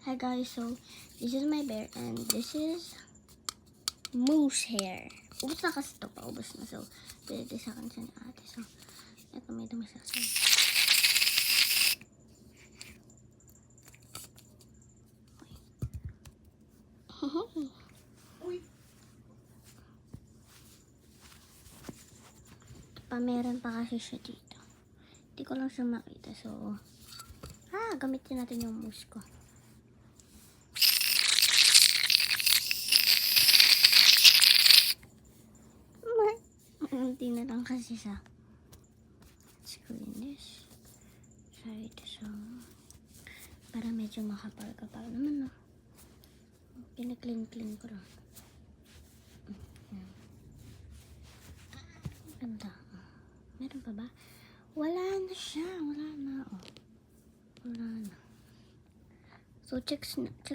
Hi guys, so this is my bear and this is moose hair. Ubus na kasi ito, paubos na. So, pwede sa akin siya ni ate. So, ito may dumi sa akin. Uy. Meron pa kasi siya dito. Hindi ko lang siya makita. So, gamitin natin yung moose ko. Unti na lang kasi siya. Let's clean this. Try this para medyo makapal-kapal naman, no? Pinag-clean ko lang. Ganda. Meron pa ba? Wala na siya. Wala na. Oh. Wala na. So, check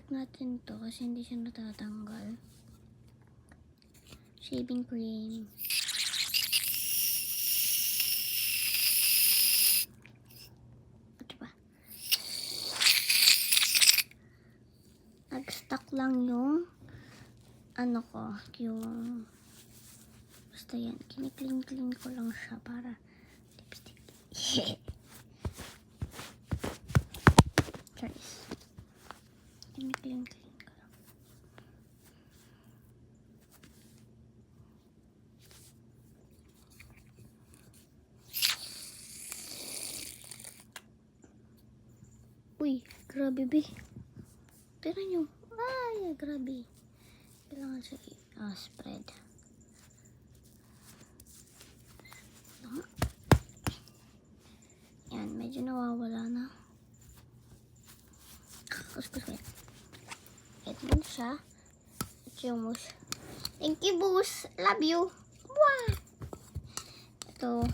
natin to kasi hindi siya natatanggal. Shaving cream. Ito pa. Nag-stuck lang yung ano ko, yung basta yan. Kini-clean ko lang siya para lipstick. Guys. Kini-clean ko lang. Uy, grabe be. Tira nyo. Ay, grabe. Kailangan siya spread. Yan, medyo nawawala na. Kuskus ko yan. Ito na siya. Ito yung moose. Thank you, Boos. Love you. Wow. Ito.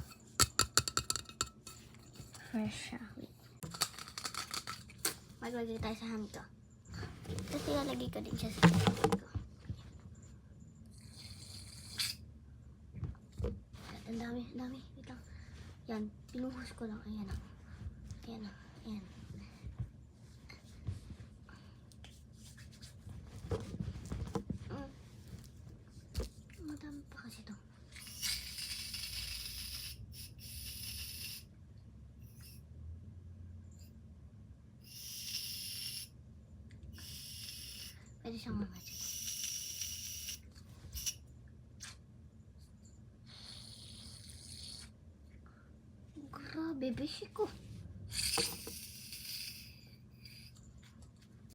Fresh siya. Maglagay tayo sa hand ko. Kasi lalagay ko din siya sa hand ko. Ang dami. Wait lang. Yan. Pinuhos ko lang. Ayan. Ayan. Madami pa kasi ito. Pwede siyang mamati. Grabe, bisi ko.